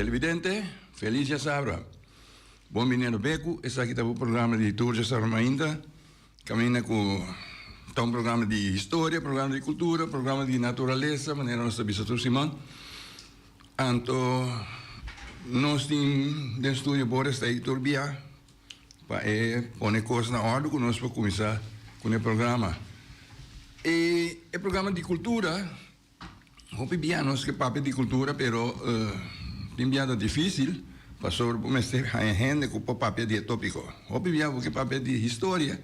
Televidente, feliz já sabra. Bom menino Beco, esse aqui está o programa de tour já sabra ainda. Caminha com um programa de história, programa de cultura, programa de natureza, maneira nossa bisavó Simão. Então, nós temos no estúdio Boris está aí turbia para pôr coisas na ordem que nós para começar com o programa. E o programa de cultura, hope bem nós que papel de cultura, pero tem bem difícil. Pastor, vamos ter gente com o papel de tópico. Hope bem porque papel de história.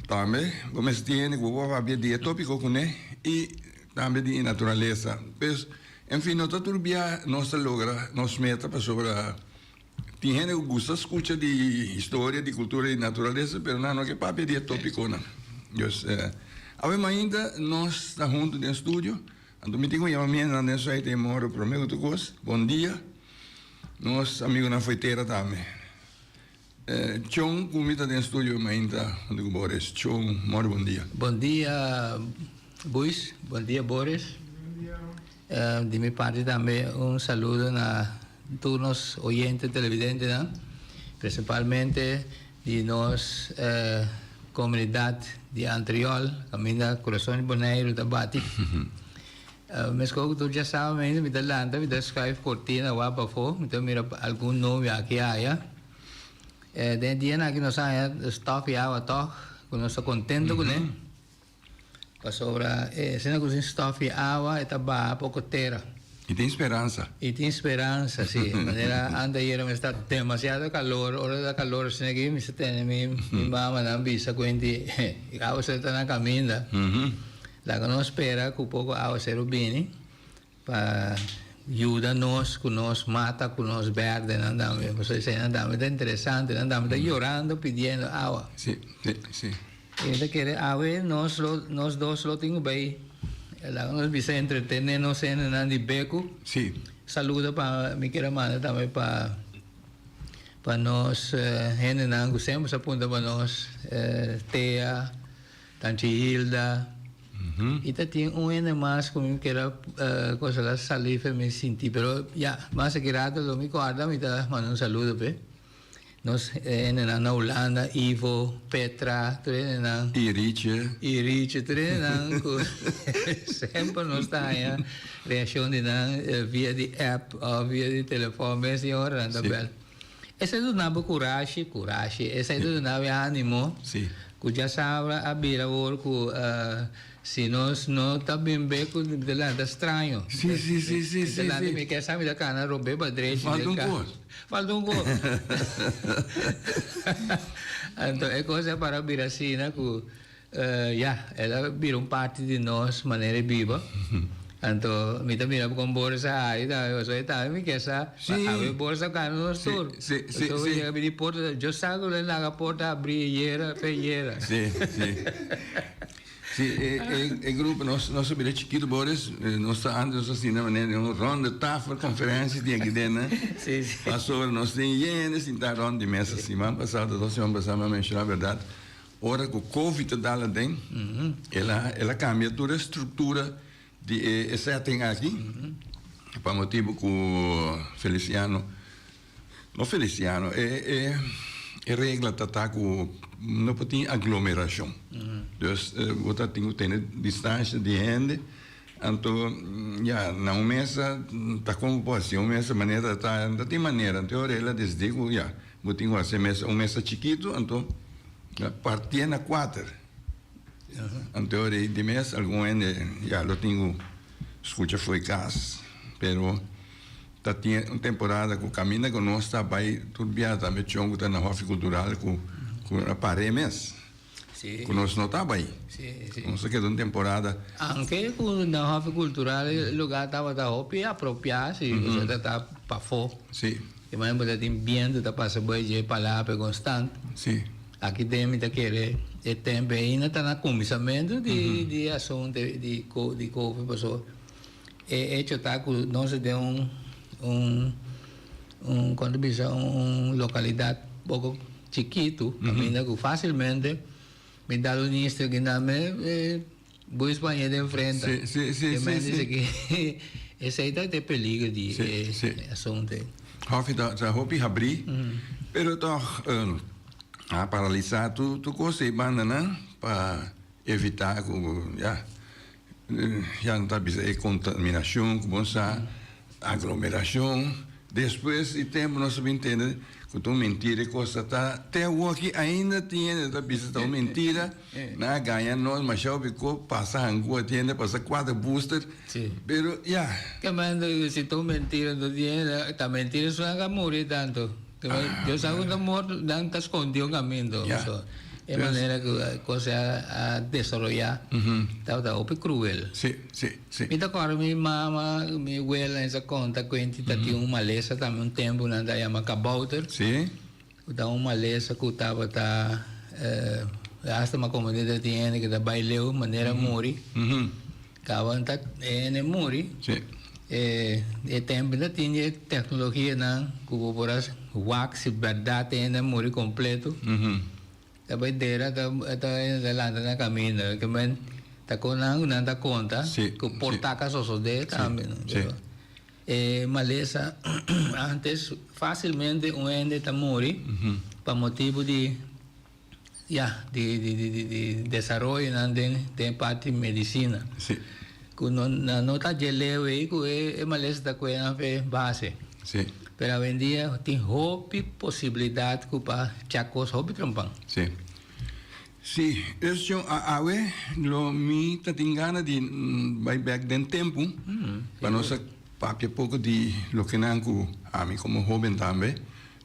Também vamos ter o papel de tópico com ele e também de natureza. Mas, enfim, nós estamos bem, nós logra, nós meta para sobre tem gente que gosta de escutar de história, de cultura e natureza, mas não é papel de tópico, não. Ainda nós estamos juntos no estúdio. Então, me digo, eu me ando nessa aí, tem moro para mim, bom dia. Nós, amigos na feiteira também. Chong, comida no estúdio, ainda, onde o Boris. Chong, moro, bom dia. Bom dia, Buis. Bom dia, Boris. Bom dia. De minha parte também, saludo a todos os oyentes televidentes, né? Principalmente de nossa comunidade de Antriol, caminha Coração de Boneiro, Tabati. Mas como tu já sabes, me dá lanta, me dá escreve cortina, wapa fo, me dá mira algum nome aqui aí. Den dia aqui nós aí stock e água toc, quando nós contento com ele. Para sobra, se não cozinha stock e água, está bem pouco terra. E tem esperança. E tem esperança, sim. Maneira anda aí, mas está demasiado calor, hora da calor, se aqui me tem minha mama não visa quindi, e água se está na caminha. La que nos espera que un poco a ser bene para ayudarnos, que nos mata, que nos verde, andamos, pues andamos de interesante, andamos de llorando pidiendo agua. Sí, sí, sí. Y de que agua nos dos lo tengo ahí. La que nos visa entretenernos en el beco. Sí. Saludo para mi hermana también para nos generar, siempre se apunta para nos Tea, Tanchi Hilda. Y tiene un año más como que era cosa la saliva me sentí, pero ya, más que rato lo me guarda, me da mando un saludo, pe. Nos en Holanda, Ivo, Petra, trenan. Iriche, trenan. Siempre nos está ahí, reacción de via de app o via de teléfono, me señora, tabel. Ese es un abo coraje, ese es un abo ánimo. Sí. Que já sabe a beira que se nós não está bem beco de lá está estranho. Sim. De lá me quer saber da cana roubei para direito. Falta um gol. Então é coisa para vir assim, né? Que ela vira parte de nós, maneira viva. Então, me também com bolsa aí, eu só estava me quer saber, a bolsa cá no sur. Sim. Eu abri porta, eu sago lá na porta abrir feieira. Sim. O grupo nosso bem chiquito Boris, nós andamos assim na maneira um ronda tafel conferência de aqui dentro, né? Sim. Passou nós tem ienes em tá ronda de mesa semana passada, 2 semanas passadas, mas mencionar a verdade. Ora que o Covid tá lá dentro, ela cambia toda a estrutura de essa tem aqui, para motivo que o Feliciano é regra tá com não pode aglomeração. Então, você tem que ter distância de gente. Então, já na mesa tá como pode ser, uma mesa maneira tá tem maneira. Então, ela desdigo já, você tem que fazer mesa chiquito, então partia na 4. Então, de mês, algum já lo tenho escuta foi casa, pero tá tinha uma temporada que caminha com nós tá vai tudo bem também chongo tá na Hof Cultural com a parede mês. Sim. Com nós não tá bem. Sim. Não sei que uma temporada. Anche com na Hof Cultural o lugar tava da hopi apropriado, se você tá para fora. Sim. E mais você tem ambiente tá passa bem de palavra constante. Sim. Aqui dentro da querer é tempo ainda está na começamento de assunto de Covid, pessoal. É tá que nós temos quando bisa localidade pouco chiquito, ainda que facilmente me dá o início que não me vou Espanha de frente. Sim. Que esse aí tem perigo de assunto. Hopi da hopi abrir, pero toch a paralisar tu coisa banda, para evitar já não está a contaminação, como aglomeração. Depois de tempo nós entendemos que tu mentira coisa tá até o aqui ainda tinha da bisa mentira na ganha nós mas já ficou passa angua tinha passa 4 booster pero que mando se tu mentira não tinha tá mentira só a morrer tanto eu sabe que morto não tá escondido o caminho de maneira que a coisa a desarrollar tá ope cruel sim me tá agora minha mama minha abuela essa conta que tinha uma maleza também tempo na da chama kabouter sim da uma maleza que tava tá hasta uma comunidade tinha que da baileu maneira mori kawan tá mori sim tempo ainda tinha tecnologia na que por as wax verdade tem mori completo a bandeira da landa na caminho que men tá com não dá conta que portaca só de também maleza antes facilmente ende tá morre para motivo de desenvolvimento na tem parte de medicina que não tá geleu aí que maleza tá com a base pero hoje em dia tem hope possibilidade que para chacos hope trampang sim isso a lo mi tá tingana de vai back den tempo para nossa papia pouco de lo que nanco a mim como jovem também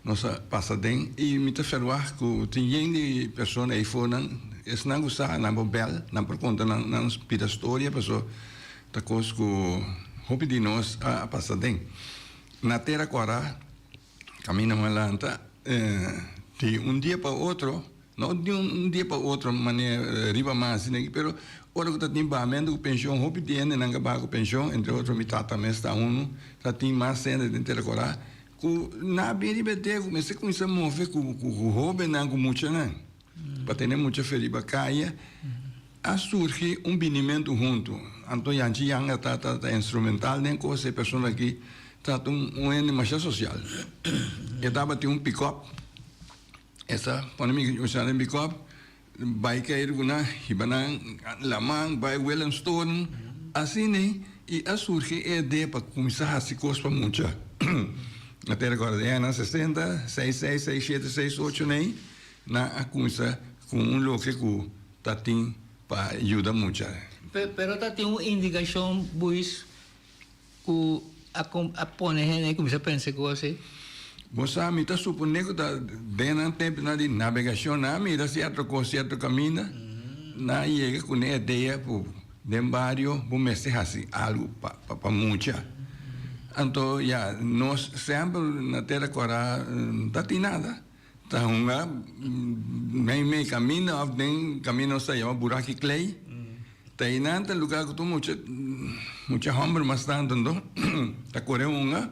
nossa passa den e me tá ferroar que tem de pessoa aí fora esse não gosta na bobel na por conta na pita história pessoa tá coisa que hope de nós a passa den na terra agora caminha malanta de dia para outro não de dia para outro maneira riba mais né pero ora que tem pagamento com pensão hope de ende nanga bago pensão entre outros mi tata mesta tá tem mais cena de terra agora que na bem bete comecei com isso mover com hobe nanga muito né para ter muita feriba caia a surge binimento junto então yanchi yanga tá instrumental nem com essa pessoa aqui trata ende mais social eu tava tinha pick-up essa quando me usar pick-up bike aí na hibanang lamang by Wellington assim né e a surge a ideia para começar a se cospa muito até agora é 60 66 67 68 né na a começar com local que tá tem para ajudar muito pero tá tem uma indicação buis que a pone né começa a pensar que você você me está supondo que está dentro tempo de navegação na mira certo caminho na chega com a ideia por dentro barrio vou mexer assim algo para muita então nós sempre na terra agora tá tem nada tá meio caminho tem caminho se chama buraco clay tá aí nada lugar que tu muita hambre mas tanto tá correndo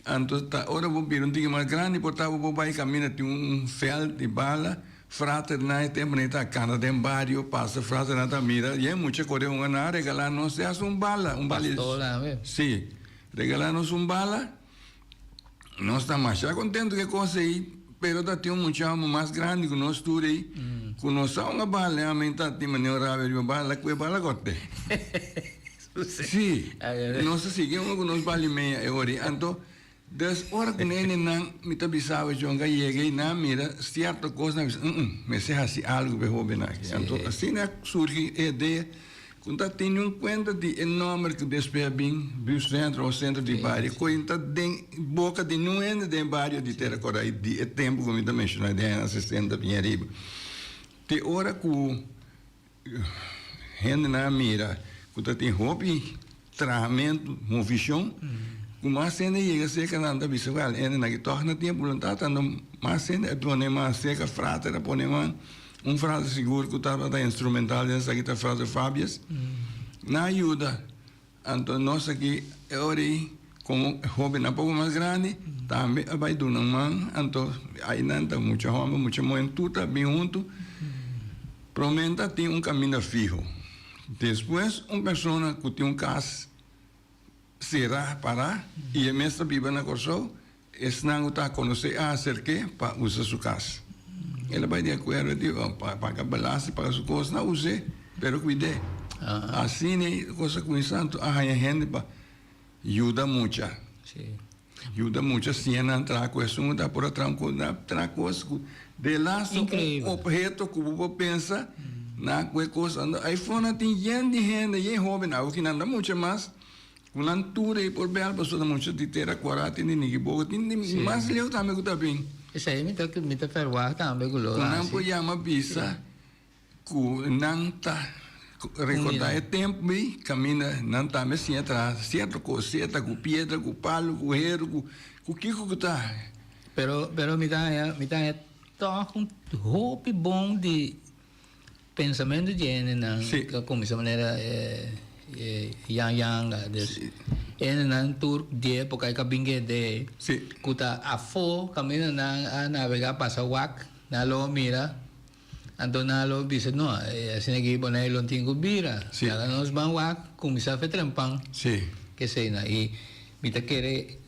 então ora vou vir dia mais grande portava vou vai caminhar tem fel de bala frater na tempo nem tá cana tem barrio passa frater na mira e é muito correu na regalar não se as bala sim regalar nos bala nós está mais contente que coisa aí pero tá tem muito mais grande que nós tudo aí que nós uma bala aumenta de maneira a bala que bala gote sim nós seguimos com nós bala meia hora então das horas que nem me tá bisava jonga cheguei na mira certa coisa me se assim algo be hobe na então assim né surge a ideia quando tem conta de enorme que despea bem do centro ao centro de bairro conta de boca de não é de bairro de terra cora de tempo como também mencionei de 60 pinhariba te hora que rende na mira quando tem hobby tratamento movição mas cena chega seca nada visual ainda na que torna tempo não tá tendo mas cena tu nem mais seca frata era pôr frase seguro que estava da instrumental dessa aqui tá frase Fábias na ajuda então nós aqui é hora como hobby na pouco mais grande também vai do não man então aí não tá muito homem muito muito tá bem junto promenta tem caminho fijo depois pessoa que tem caso será para e a mestra viva na corso não está conhecer a acerque para usar sua casa. Ela vai de acordo para pagar balança para sua coisa não use, pero cuide. Assim né coisa com isso tanto a gente para ajuda muito. Sim. Ajuda muito assim a entrar com isso não dá por entrar com isso de lá incrível objeto que você pensa na coisa iPhone tem gente e jovem não que não dá muito mais cultura e por bem a pessoa muito de ter a coragem de ninguém boa tem mais leu também que tá bem isso aí me tá ferroar também com lo não pode chamar bisa que não tá recordar o tempo bem caminha não tá mais sem atrás certo coseta com pedra com palo com herro com que tá pero me tá tão hope bom de pensamento de gente na como essa maneira yang na tour de época que bingue de kuta afo caminho na navegar passa wak na lo mira então na lo bisa no assim aqui bonai lo tingo bira ela nos ban wak começar a fazer trampang que sei na e me tá querer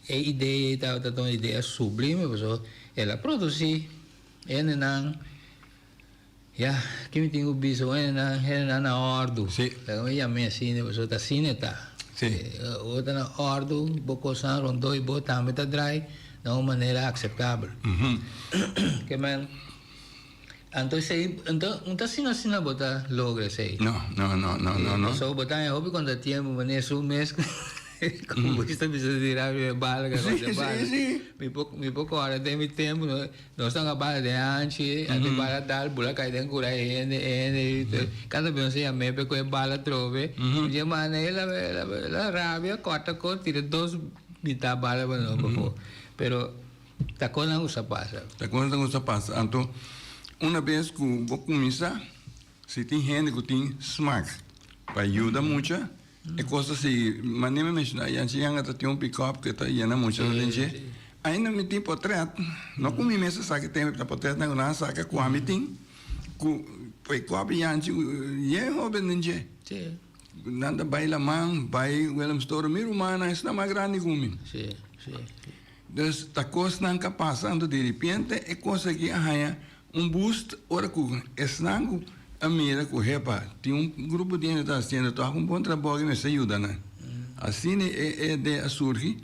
ideia tá uma ideia sublime porque ela produzir na que me tenho visto na ordo. Então eu me assim, você tá assim tá. Outra na ordo, boco san rondo e bota também tá dry, de uma maneira aceitável. Que man, então sei, então assim bota logra sei. Não. Só botar é hobby quando tinha maneira mês. Como você bisa tirar a bala que me pouco hora tem tempo nós estamos a bala de antes a bala dar bula cai dentro cura cada vez você a me com a bala trove de maneira ela rabia corta tira dois mitad bala bueno pero ta coisa não se passa então uma vez que vou começar se tem gente que tem smack para ajudar muito é coisa assim, mas nem me mencionar, a gente ainda tem pick-up que está indo muito longe. Ainda me tem portreto, não comi mesmo sabe que tem portreto não sabe que me tem, pick-up e a gente é jovem ninja. Nada baila man, vai William Store, miro mana, isso não é mais grande comigo. Então, a coisa não está passando de repente, é coisa que arranha boost, ora que esnango a mira com repa tem grupo de gente está sendo tá com bom trabalho me ajuda né assim é de surgir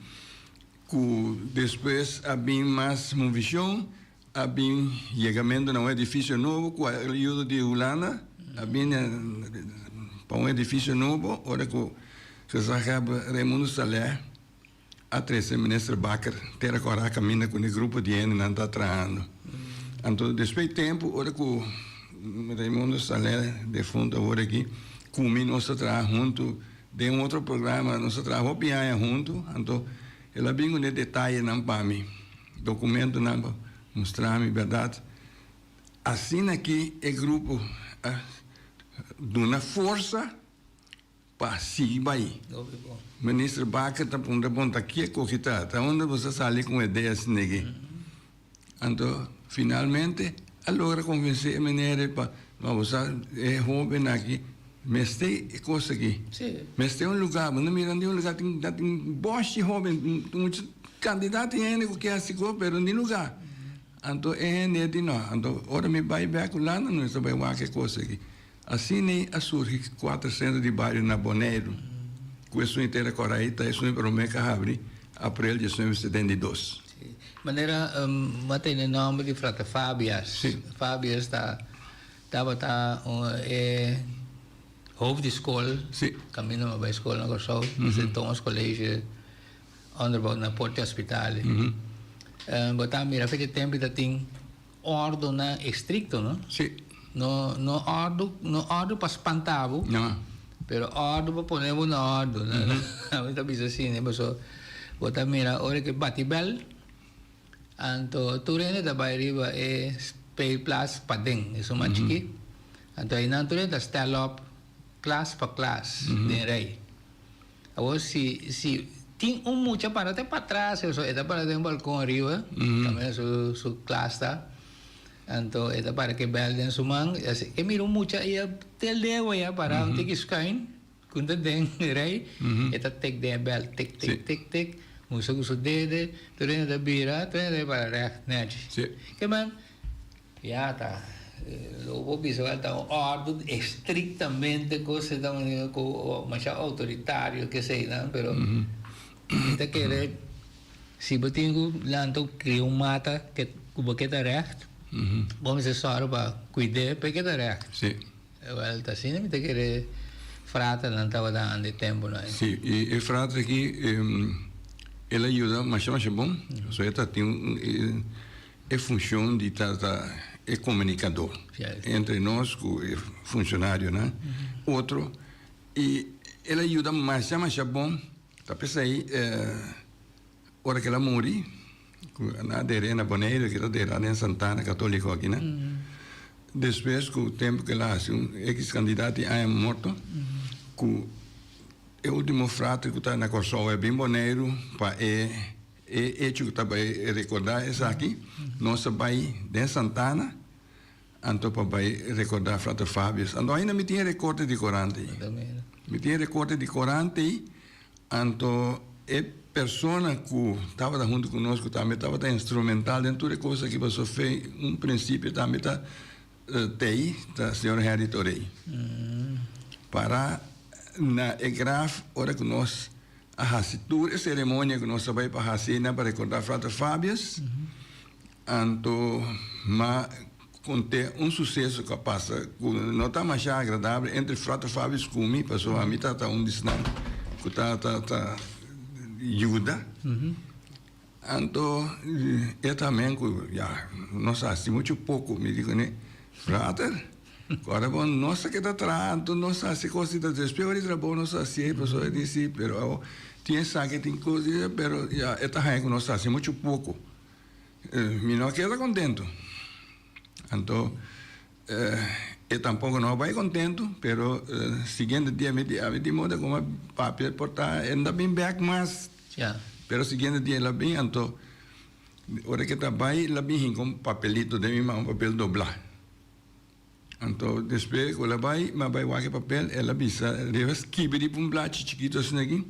que depois a bem mais uma visão a bem chegamento não é edifício novo com a ajuda de Ulana a bem para um edifício novo ora que se sabe Raimundo Salé a 13 ministro Baker ter a coragem caminha com o grupo de gente não está trabalhando então depois tempo ora que Raimundo Salé, de fundo agora aqui, comigo nós trabalhamos junto, de outro programa, nós trabalhamos junto, então, ela vem com detalhe não para mim, documento não para mostrar-me verdade. Assim aqui, é grupo de uma força para seguir aí. Ministro Baca está pondo aqui a corrida, está onde você sai com ideias assim aqui. Então, finalmente, allora convencer a maneira para usar é jovem aqui mas tem coisa aqui mas tem lugar mas não mirando um lugar tem boste jovem muitos candidatos ainda que é seguro pero nem lugar então é de não então ora me vai back lá não sabe que coisa aqui assim nem a surge 400 de bairro na Boneiro com isso inteira coraíta isso é para o mês abril de 1972 maneira matei o nome de frate Fabias. Fabias estava hoofd de escola. Caminho para a escola na Corsou. Se Thomas College, onderbouw na Porte Hospital. Botar mira que tempo que tem ordem na estricto, não? No ordem para espantar, não. Pero ordem para pôr na ordem, né? A gente pensa assim, né? Botar mira hora que bate bel anto turene da bairiba é pay plus padeng isso machiki anto aí na turene da stand up class para class de rei agora se tem mucha para até para trás isso é para ter balcão arriba também su class tá anto é para que bel den sumang assim que miro mucha e tel de para um tique scain quando tem rei, eta tek de bel, tek, tek, Sim. tek, tek, musa gusto dede, turena da bira, turena da para recht, né? Sim. Que man, ja, tá. Lobo visual tá ordem estrictamente coisa da mas autoritário que sei, não, pero ita querer se botingo lanto cria mata que cuba que tá recht. Vamos se só para cuidar porque tá recht. Sim. Well, tá assim, me te querer frata não tava dando tempo não. Sim, e frate aqui, ele ajuda, mas é bom. Só ela tem é função de é comunicador entre nós, com o funcionário, né? Outro, e ele ajuda, mas é bom. Tá pensando aí, hora que ela morre, na Derena Boneiro, que era em Santana, católico aqui, né? Depois, com o tempo que ela faz, ex-candidato é morto, com o último frate que está na Corsol é bem boneiro, para hecho que está para recordar isso aqui, nossa vai de Santana, então para recordar frate Fábio. Então ainda me tinha recorte de corante. Me tinha recorte de corante, então é pessoa que estava junto conosco também estava instrumental dentro de coisa que você fez, princípio também está TI, da senhora Harry Torei. Para na graf, hora que nós a cerimônia que nós vai para a para recordar frate Fábios, então, mas conter sucesso que passa, não está mais agradável entre frate Fábios e comigo, pessoal, a mim está distante, que está ajuda. Então, eu também, já, nós assim muito pouco, me digo, né? Frater, agora bom, nossa que está tratando, nossa se coisa da despeor e bom, nossa se pessoa disse, pero tinha sabe tem coisa, pero já está aí com nossa assim muito pouco. Me não queda contento. Então, eu tampouco não vai contento, pero seguinte dia me de moda como papel portar ainda bem back mas, pero seguinte dia ela bem então, hora que está bem, ela bem com papelito de mim, papel doblar. Então, depois, quando ela vai o papel, ela bisa, leva esquibe para blad chiquito assim aqui,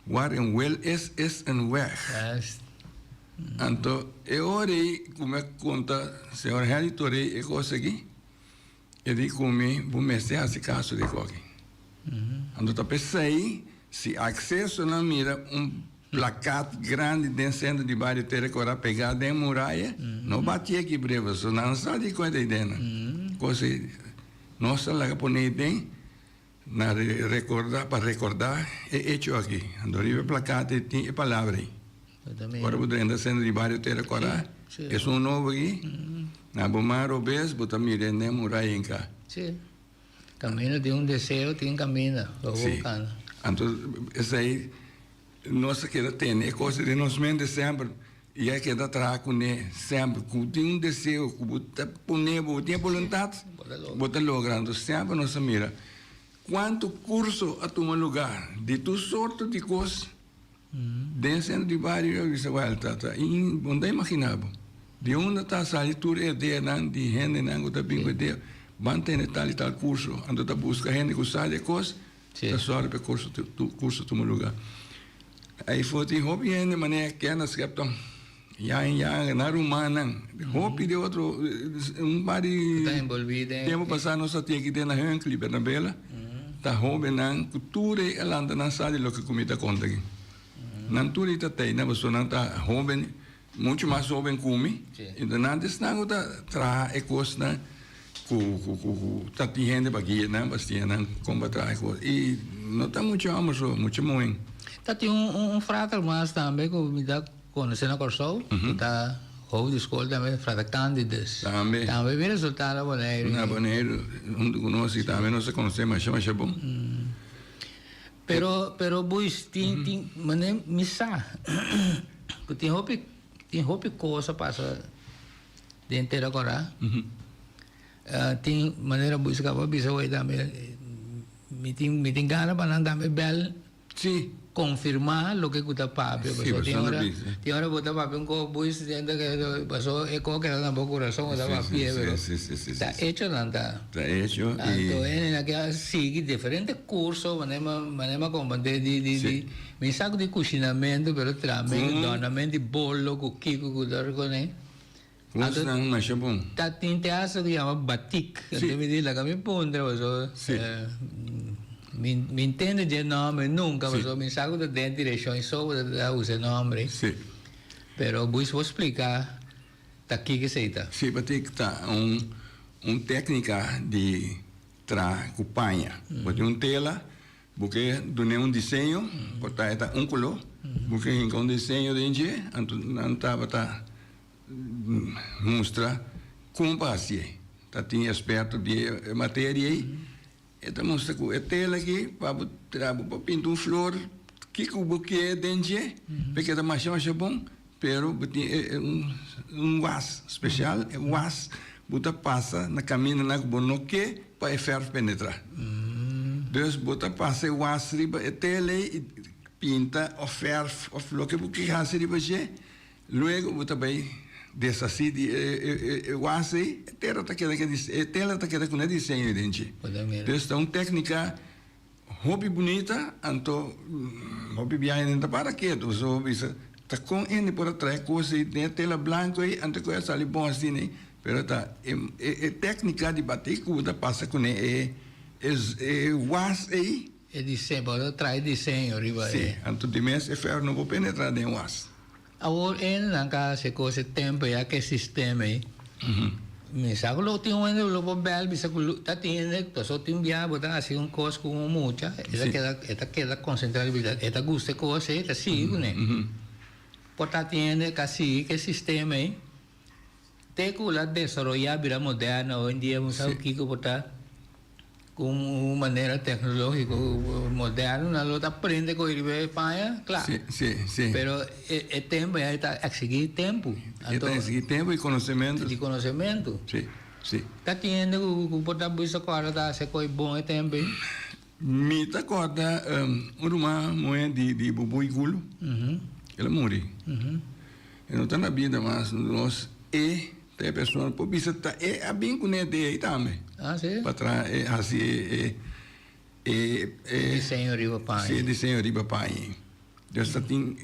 waar en wel is en weg. Então, eu orei, como é que conta, senhor Harry Torei, eu consegui, eu disse comigo, vou mexer esse caso de coque. Então, eu pensei, se acesso na mira, placate grande dentro do centro de bairro, ter que pegar dentro da muralha, não batia aqui breva, só não sabe de coisa dentro. Coisa, nossa, lá que bem, na para recordar, é hecho aqui. Então, eu placate, tem palavra aí. Agora, o dentro do centro de bairro, ter que é um novo aqui, na bomar o bes, botar mira dentro da muralha em cá. Sim. Caminho de desejo, tem caminho, volcano. Então, isso aí, nossa queda tem, é coisa de nós mente sempre, e é que dá trago, né, sempre, que tem desejo, que botar tem vontade, botar logrando, sempre nossa mira, quanto curso a tomar lugar, de tu sorte de coisas, dentro de bairro, eu disse, well, tata, não imaginava, de onde está a sair, tu é de gente, não está bem com ideia, mantém tal e tal curso, ando tá busca gente que sabe de coisas, tá só para curso tomar lugar. Aí foi de hobby de maneira que nós captamos na rumana hobby de outro par de tempo passado nós tinha que ter na Henkley Bernabela tá hobby na cultura ela anda na sala de lo que comida conta aqui na cultura tá tem na pessoa não tá hobby muito mais jovem come então antes não tá tra é coisa na tá tinha baguia na bastia na combater e não tá muito amor muito muito. Tem frater mas também que me dá conhecer na Corsol, que está hoje de escola também, frater Cândidas. Também bem resultado na Boneiro. Na Boneiro, junto conosco também não se conhece, mas é bom. Pero bois tem mané missa. Que tem roupa coisa passa dentro agora. Tem maneira bois que vai bisa também. Me tem gana para não também bel. Sim. confirmar lo que está papel. Sí, Tiene ahora, bastante bien, tiene ahora está papel un copo y siente que pasó eco que era tampoco corazón está papel, pero está hecho nada. Está hecho Tanto en la que sigue diferentes cursos, manema como de mi saco de cocinamento, pero también donamento de bolo, kiko, kudar con él. Cosa não mais bom. Tá tem teatro que chama batik, que me diz lá que me põe, me entende de nome nunca, mas me saco de dentro direção só da usa nome. Sim. Pero vou explicar tá aqui que seita. Sim, batik tá técnica de companhia. Botar tela, porque dune desenho, botar eta color, porque em desenho de enje, antava tá mostra como passa. Tá tinha aspecto de matéria aí. Então mostra que a tela aqui para pintar flor, que o buquê dentro, porque tá mais bom, pero was especial, was bota passa na caminho na bonoque para ferro penetrar. Dus bota passa o was riba a tela e pinta o ferro o flor que buquê há riba je, logo bota bem dessa city wasi tela tá queda com desenho dentro. Então técnica hobby bonita, anto hobby bem ainda para que tu só bisa tá com ele por trás coisa e tela branca e anto coisa ali bom assim, né? Pero tá técnica de bater cuda passa com wasi É desenho, para traz desenho riba. Sim, anto de mês é ferro não vou penetrar em wasi. Agora, en la se coge tempo ya que sistema aí. Me saco lo tengo en lo bel, me saco ta tiene, to so tin via, bota así un cos como mucha, esta queda concentrabilidad, esta gusta cosa, esta sí, né. Bota tiene casi que sistema aí. Te cula desarrollar vida moderna hoy en día, me saco kiko bota com maneira tecnológica moderna, não aprende com ele para claro. Sim. Pero é tempo, está a seguir tempo. Está a seguir tempo e conhecimento. De conhecimento. Sim. Está tendo o porta-buço agora tá se coi bom é tempo. Me tá corda uma mulher de bubu e gulo. Ela morre. Não está na vida, mas nós tem pessoa por isso tá é bem com ele aí também. Ah, sim. Para trás assim desenho riba pai. Sim, desenho riba pai. Então está tem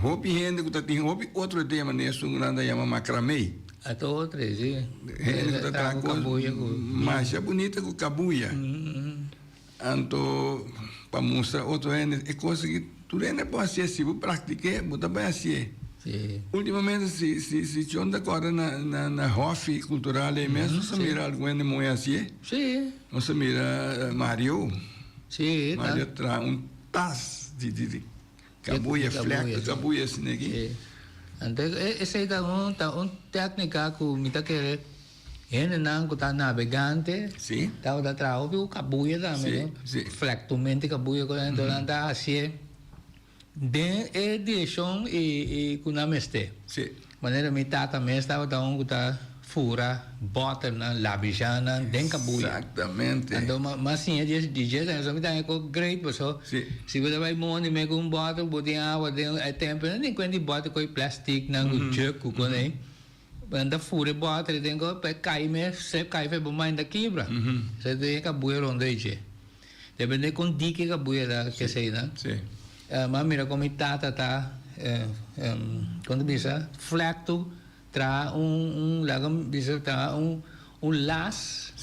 hobby rende que tem hobby outro tema nisso que nada chama macramê. A outra, sim. Rende que tá cabuia mais bonita que cabuia. Anto para mostrar outro é coisa que tu não pode ser se você praticar, você vai ser. Ultimamente se anda agora na Hof cultural mesmo, você mira alguém moe assim? Sim. Você mira Mario? Sim. Mario traz tas de cabuia, fleco, cabuia assim aqui. Então, essa é uma técnica que me tá querendo. Não que tá navegante. Sim. Tá o trabalho o cabuia também. Sim. Flectumente cabuia quando anda assim. Den direção e com a mestre. Sim. Maneira me tata mestre estava um que fura, bota na labijana, den cabuia. Exatamente. Então, mas sim, DJ, só me dá com great, pessoal. Se você vai montar me com bota, botar água, é tempo, nem quando bota com plástico, não jogo com ele. Quando fura bota, ele tem que cair, mas se cair foi bom ainda quebra. Você tem cabuia onde é. Depende com dica cabuia da que sei, né? Sim. Mas mira como tata quando bisa flacto tra lagam bisa tra las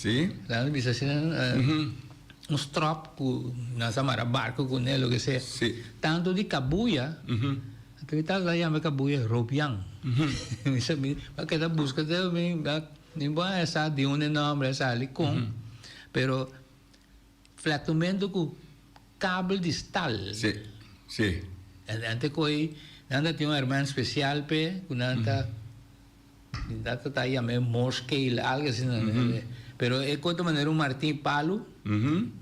lagam bisa assim strop com nasa mara barco com ele o que seja tanto de cabuia acredita lá chama cabuia ropiang bisa para que da busca de nem vai essa de um nome essa ali com pero flactumento com cabo de stal Sim. Antes coi, nada tinha um irmão especial pe, nada tá chamado Morscale, algo assim, pero é quanto maneira um martim palo,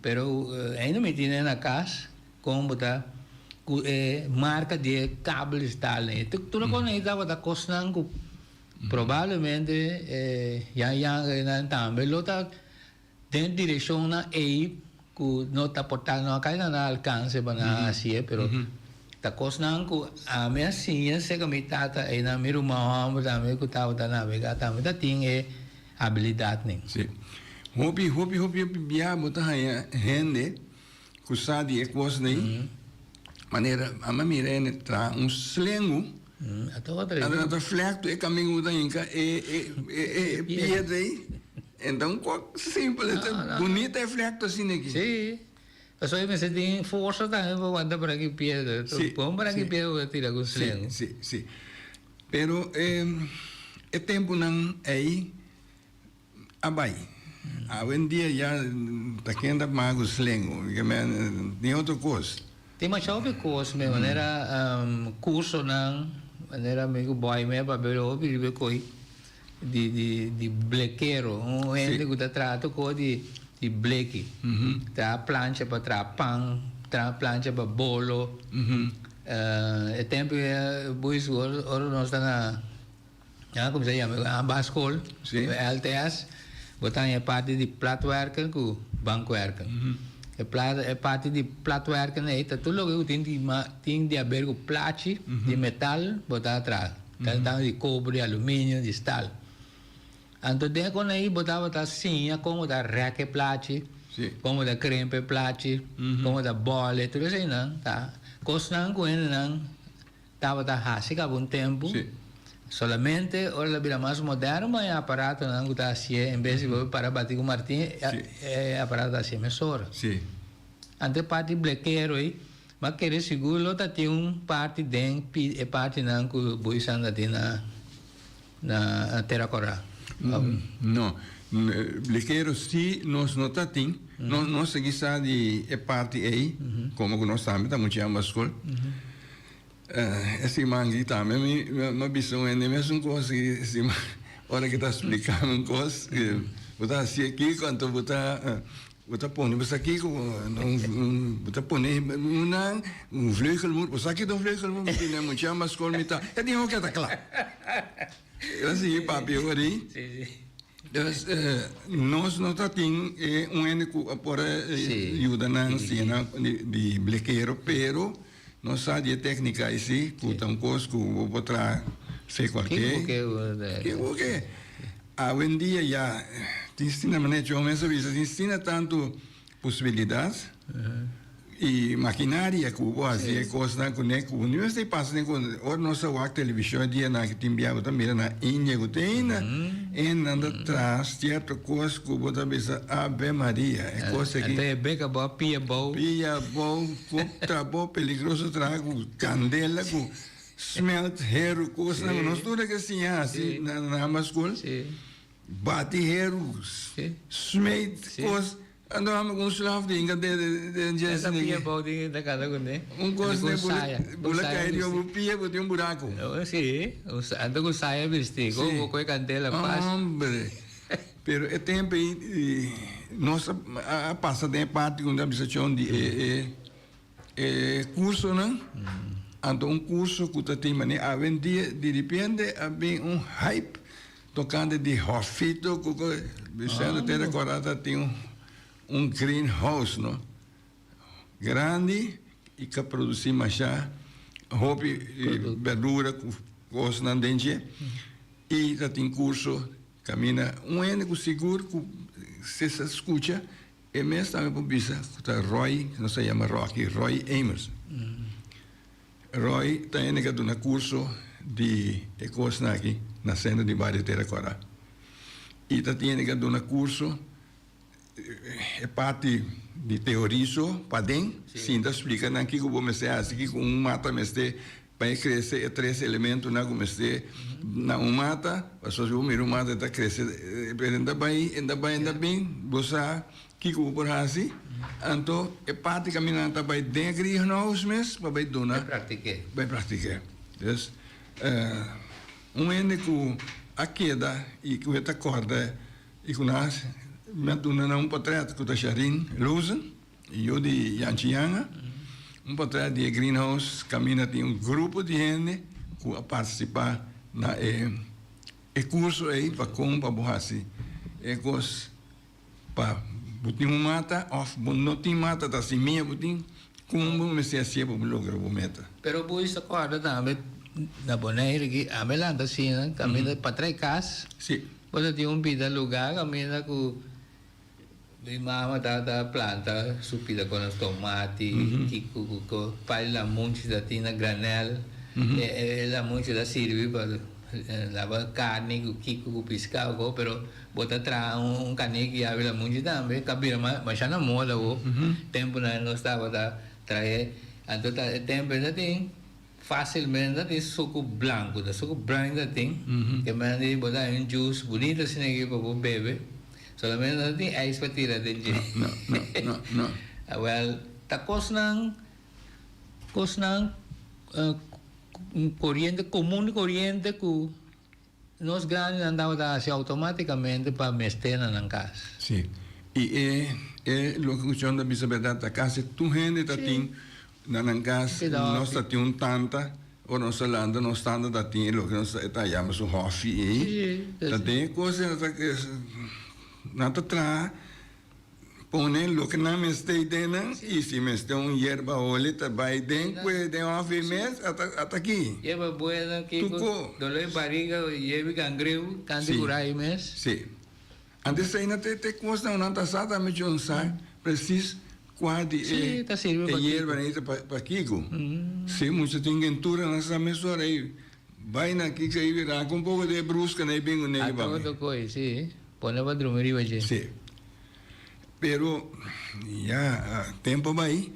pero ainda me tinha na casa com botar marca de cables tal, né? Tu não conhece da coisa não, provavelmente já também lo tá dentro direção na que não está portando, não cai na alcance para assim, pero ta kosnan ku ame assim se kami tata e na miru maham da me ku tau da na vega ta me da ting e habilidade ning. Sim. Hopi biar botar aí rende kusadi ekwas nei maneira a mamirene tra slengo Ato outra. ada flekto e caminho da inca pedra aí. Então simples, bonita é flekto assim aqui. Sim. Só eu me senti força da eu vou andar para aqui piedra. Pom para aqui piedra tira com slengo. Sim. Pero é tempo não aí abai. Hoje em dia já tá querendo mais o slengo, que tem outra coisa. Tem mais chave curso, me maneira curso não, maneira meio boy me para ver o vídeo coi de blequeiro, gente que tá trato co de bleque, tá plancha para tra pão, tra plancha para bolo, é tempo bois ora nós tá na como se chama, a bascol, LTS, botar em parte de platwerken com bankwerken. É parte de platwerken aí, tá tudo logo tem de haver o plache de metal botar atrás, então de cobre, alumínio, de stal. Então dentro quando aí botava tá assim, como da raque plache, como da crempe plache, como da bola, tudo assim não, tá? Cosnan com ele não, tava tá hasica por tempo. Solamente ahora la vida más moderna, mas é aparato não que está assim, em vez de para bater com martim, é aparato assim, mesora. Sim. Ante parte blequeiro aí, mas querer seguro, tá tem parte dentro, é parte não que boição da na terracora. Não, blequeiro sim, nós não tá tem, nós seguimos de é parte aí, como nós sabemos, tá muito chama escola. Esse mangue também, uma visão é mesmo coisa que hora que está explicando uma coisa, você assim aqui quando você põe você aqui você põe vleugel você aqui do vleugel tem muito chama escola mita é de onde está claro assim papi aí nós não tem único por ajuda na cena de blequeiro pero não sabe a técnica aí sim, que um curso que vou botar fazer qualquer. Que hoje em dia já ensina maneira de homem sobre isso, ensina tanto possibilidades e maquinária que vou fazer coisas na conecta. O universidade passa nem com o nosso work televisão dia na que tem biado também na Índia que tem na e nanda atrás teatro coisa que vou também Ave Maria é coisa que até beca boa pia bom trabalho peligroso trago candela com smelt hero coisa não nós tudo que assim na masculino bate hero smelt coisa andamos com slav de inga de essa pia bom da cada coisa coisa de bula cair o pia bote buraco sim ando com saia vestido com candela paz hombre pero é tempo nossa passa de parte com a administração de curso não então curso que tem maneira a vender de repente havia hype tocando de hofito que sendo até decorada tem greenhouse não grande e que produzir machá hobby verdura coisa não dentro e já tem curso caminha único seguro que se escuta é mesmo também por bisa que Roy não se chama Roy Emerson Roy está indo na curso de coisa aqui na cena de Bairro Terracora e está indo na curso é parte de teorizo para dentro sim está explicando aqui que vou mexer assim com mata mexer para crescer três elementos na como este na mata a sua o mata está crescer ainda bem você que vou por assim então é parte caminhando tá vai dentro de nós mesmo para vai donar vai praticar único a queda e que está corda e com nós me dona um portrait que está charin Luzen e eu de Yanchianga portrait de greenhouse caminha tem grupo de gente que participar na curso aí para como para borrasi coisa para botar mata ou não tem mata da seminha botin como me se hacía para lograr o meta. Pero buis sa kwarta também na boneira que ame lá da sina, caminha para trás cas. Sim. Quando tinha vida lugar, caminha com de mama da planta, supida com os tomate, que com palha monte da tina granel, la monte da sirve para lavar carne, com kiko com pescado, pero bota atrás carne que abre la monte também, cabia mas já na moda o tempo não estava da trazer, então tempo ainda tem facilmente tem suco branco, da suco branco da tem, que manda botar um juice bonito assim aqui para beber. Solamente não tem ice para tirar dentro. Não. Well, tá cosnang corriente comum corriente que nós grandes andamos a assim automaticamente para mexer na casa. Sim. E é locução da bisabedata casa tu gente tá tem na casa nós tá tem tanta ou nossa landa nós tanda da tem lo que nós tá chamamos o hofi tá tem coisa que nada tra pone lo que não me está dentro e se me está hierba olita vai dentro de hofi mês até aqui Hierba buena que dolor de barriga hierba cangreu canto curai mês. Sim. Antes ainda te costa uma taçada me sai preciso quase hierba ainda para Kiko. Se muita tingentura nessa mesura aí vai na que aí virar com um pouco de brusca na bingo nele ba. Todo coisa, sim. Põe para dormir hoje. Sim. Pero ya tempo vai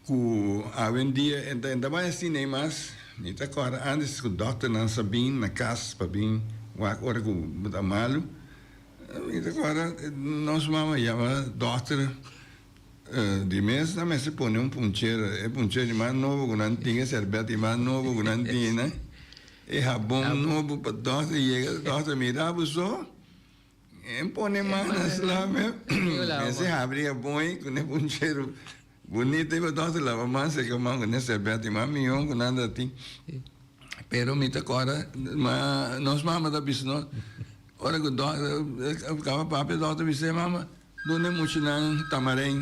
que avendia ainda vai assim nem mais. Nem tá agora antes que o doutor não sabia na casa para bem o agora que o malo. E agora nós vamos chamar doutor de mês, também se põe puncheiro de mais novo, que não tinha sorvete mais novo, que não tinha, né? E rabão novo para doutor, e o doutor mirava só, e põe mais lá mesmo, e se abria bom, com o puncheiro bonito, e o doutor lava mais, que o mango, né, sorvete mais milhão, que nada tinha. Pero me agora, nós vamos da bisno, ora que o doutor, ficava papo, o doutor me disse, mama, não é muito não, tamarém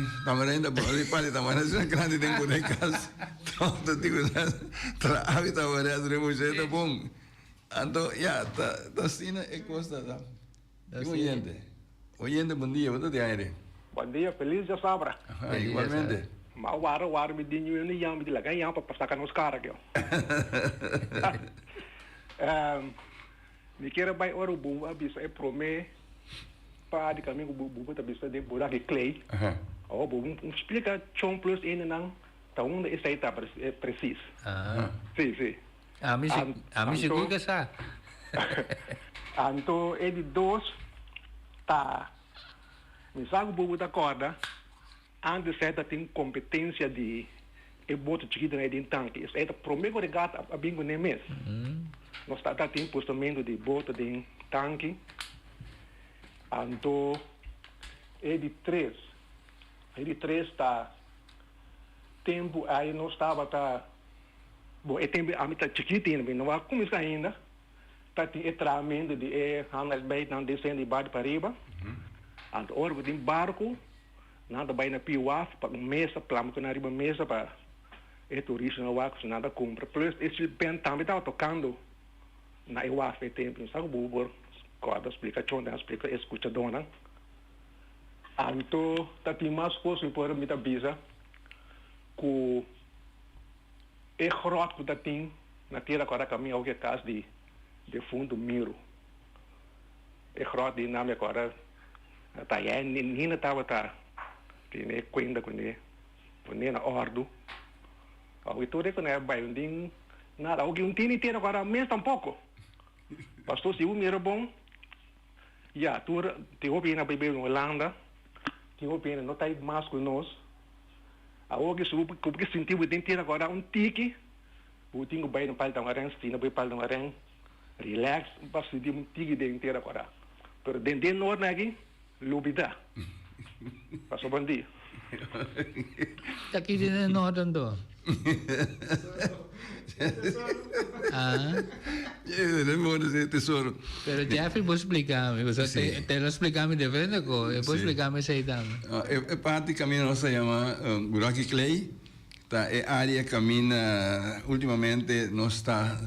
da bola, para tamarém, se não grande tem por aí casa, todo tipo de trabalho, tamarém, de mulher, tá bom. Então, já, tá assim, é coisa, tá? Oyente, bom dia, bom dia, Bom dia, feliz de sabra. Igualmente. Mas o ar me dinho eu nem amo de lá, ganhar para passar com os caras aqui. Me quero vai ora o bom, a bisa é promê. Para de caminho bubu tá bisa de buraco clay. Oh, bubu explica chom plus ainda não. Tá onde esse aí tá preciso. Sim. A mim seguro que essa. Então ele dois tá. Me sabe o bubu da corda. Antes certa tem competência de boto chiquito na de tanque. Isso é promê que regata a bingo nem mês. Nós tá tem postamento de boto de tanque. Então, ele três está tempo aí não estava tá bom é tempo a mim tá chiquitinho bem não vai começar ainda tá tem treinamento de handel bem não descendo de baixo para riba então hora tem barco nada vai na piuaf para mesa plano que na riba mesa para turista não vai nada compra plus esse pen também estava tocando na iuaf tempo sabe o bubor corda explicação da explica escuta dona então tá tem mais coisas por me tá bisa que é groot que tá tem na terra agora caminho ao que casa de fundo miro é groot de nome agora tá aí nina tava tá que né cuida com né na ordo ao itu de quando é baiunding nada o que um tem terra agora mesmo tampouco pastor se o miro bom ja, toen te hoop na bij Holanda, te hoop não tá mais conosco. A hoje sou porque sentiu o dente agora tique, o tingo vai no palco da arena, se não vai palco da arena, relax, para sentir tique dente agora. Pero dente não é aqui, lubida. Passou bom dia. Aqui de Norton do. Tesouro. Pero Jeffrey può spiegarmi, te lo spiegami differente cosa, e puoi spiegarmi sei danni. Praticamente nós chama buraco clay, tá área camina ultimamente não está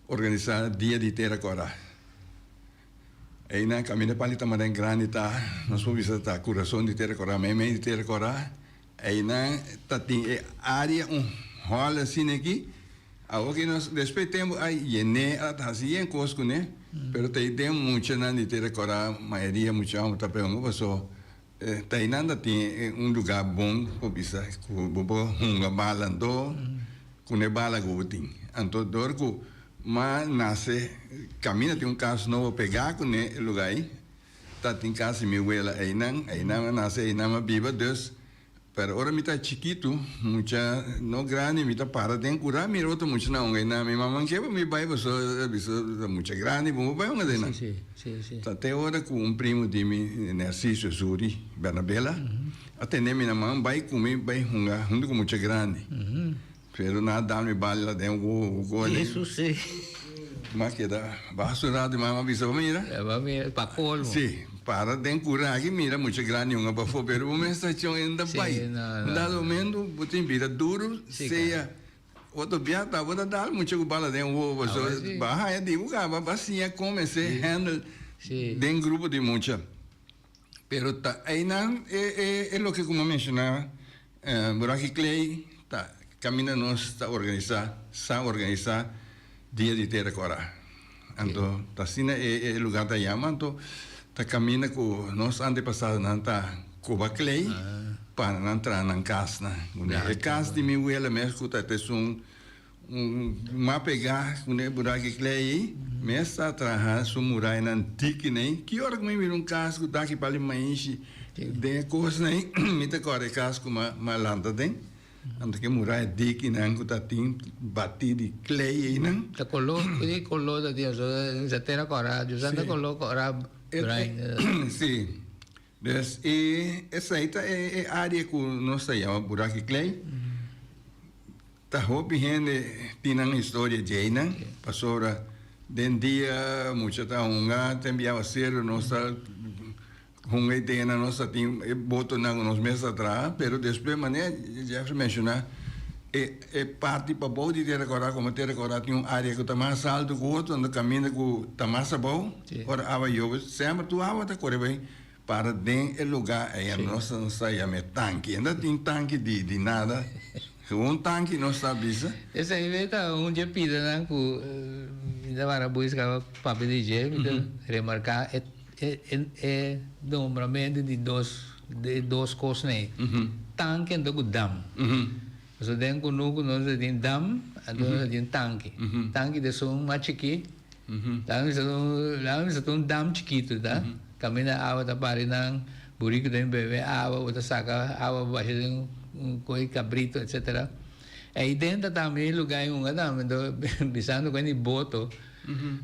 organizada dia de Terracorá. Aí na camina palita maran grande tá, nós vamos visitar coração de Terracorá, meio de Terracorá. Aí na tá tem área rola assim aqui. Agora nós respeitamos a iene a assim em Cosco, né? Pero tem muita na de Terracorá, maioria muita alma tá pegando passou. Tainanda tem lugar bom para visitar, com uma bala andou, com a bala gotin. Então dorgo mas nasce camina tem caso novo pegar com o lugar aí tá tem caso meu ela aí não nasce aí não viva Deus pero ora me tá chiquito muita no grande me tá para de curar me outro muito não aí na minha mamãe que me vai você muita grande bom vai uma dena sim. até hora com primo de mim Narciso Zuri Bernabela até nem minha mãe vai comer vai junto com muita grande pero nada me vale lá dentro o isso sim mas que dá basura de mama visão mira para colmo sim para dentro curar aqui mira muito grande uma para for pero uma estação ainda vai dado menos botem vira duro seja outro dia tá vou dar muito bala dentro o você barra é de lugar bacia comecei handle dentro grupo de muita pero tá aí não é o que como mencionava buraco clay tá camina nós está organizar dia de Terracorá. Então, tá assim é lugar da Yama, então tá camina com nós antepassados não tá Cuba Clay para não entrar na casa, né? Casa de minha abuela mesmo tá tem uma pegar com o buraco clay, mas tá atrás um muralha antiga né? Que hora que me vir casco daqui para ali mais de coisa né? Me tá corre casco uma landa dentro. Ando que muralha de que não está tem batido de clay aí não tá colou da dia já Terracorá já colou corá sim des e essa aí tá é área que nós chama buraco clay tá roupa gente tem uma história de aí não passou den dia muita tá tem biava ser nós com a ideia na nossa tem boto na nos meses atrás, pero depois maneira já se mencionar é parte para bom de Terracorá como Terracorá tem uma área que está mais alto que o outro, onde caminha que está mais bom. Ora ava eu sempre tu ava tá corre bem para dentro do lugar aí a nossa não sai a tanque, ainda tem tanque de nada. Tanque não sabe isso. Esse aí tá dia pida né com ainda para buscar papel de gel, remarcar é normalmente de dois coisas né tanque e do dam so den com nós tem dam então tem tanque de som mais chique lá um dam chiquito tá camina água da parina burico tem bebê água outra saca água baixo tem coi cabrito etc aí dentro também lugar também bisando com boto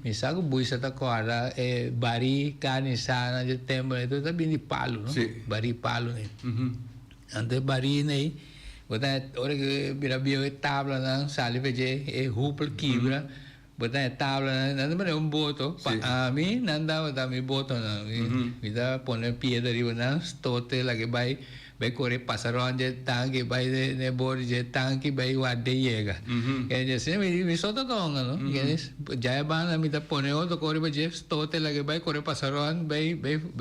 Misalnya buisa ta kora bari carne sana de tempo itu tapi di Palu no bari Palu ni ante bari ni bota ora que bira bio tabla na sali veje hupel kibra bota tabla nanti mana boto a mí nanda bota mi boto na mi da pone piedra arriba na stote lagi bai corre pasaron je tanque bai de bor je tanque bai wade llega que ya se mi sota tonga no que ya van a mi ta pone otro corre je stote lagi bai corre pasaron bai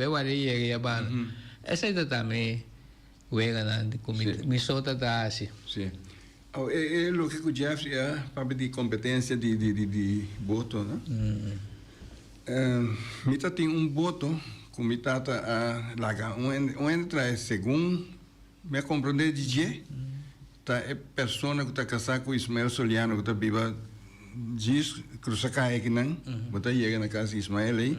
wade llega ya van esa es también juega na mi sota ta así sí é lo que o Jeff para de competência de boto né mi ta tem boto como tata a laga entra segundo me compreender DJ tá é persona que tá casado com Ismael Soliano que tá viva diz cruzar aqui não botar chega na casa Ismael aí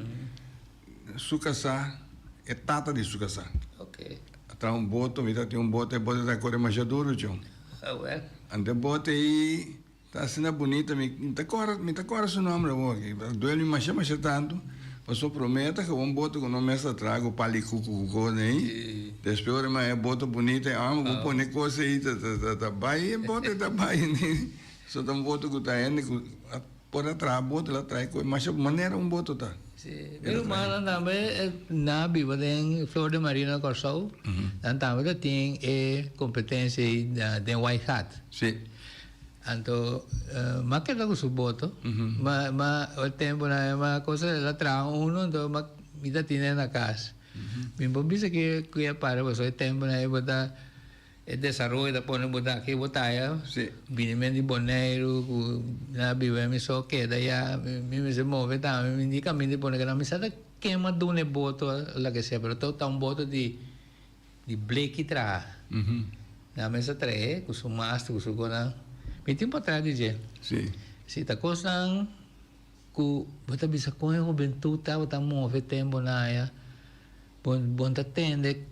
su casa é tata de su casa ok atrás boto me tá tem boto da cor mais duro John ande boto aí tá assim bonita me tá cora seu nome aqui doeu me mais tanto passou prometa que vamos botar com o nome essa trago palicucu né depois mas boto bonita vou pôr coisa aí tá vai bota tá vai né só tá boto que tá indo por atrás boto lá atrás coisa mas maneira boto tá Sì, pero malang também na biba den Flor de Marina Corsol, dan também tem competência de White Hat. Sì. Anto, makita ko suboto, o tempo na ma cosa la tra uno, do ma mida tiene na casa. Bimbo bisa que para você tempo na bota e desarrollo da pone bota que botaya. Sì. Binimen di Boneiro, na biba mi so che da ya mi se muove ta mi indica mi di pone che na mi sa che ma dune boto la che sia, però to un boto di bleki tra. Na mesa tre, ku sumas ku sugona. May tempo atrás dizer. Sì. Si ta kosang ku bota bisa ko yung bentuta bota mo fe tempo na ya. Bon ta tende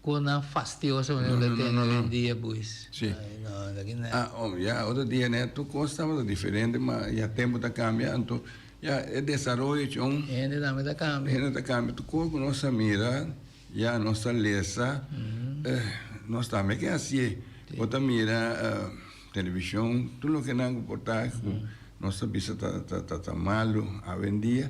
ko na fastioso no la tende dia buis. Sì. No, lagi na. Ah, ya, otro día, né? Tu costa diferente, mas ya tempo tá cambiando, ya el desarrollo, chon. Ende dame da cambio. Gente tá cambiando, tu corpo, nossa mira, ya nossa lesa, nós também que assim, outra mira televisão, tudo o que não portar, nossa bisa tá malo, a vendia,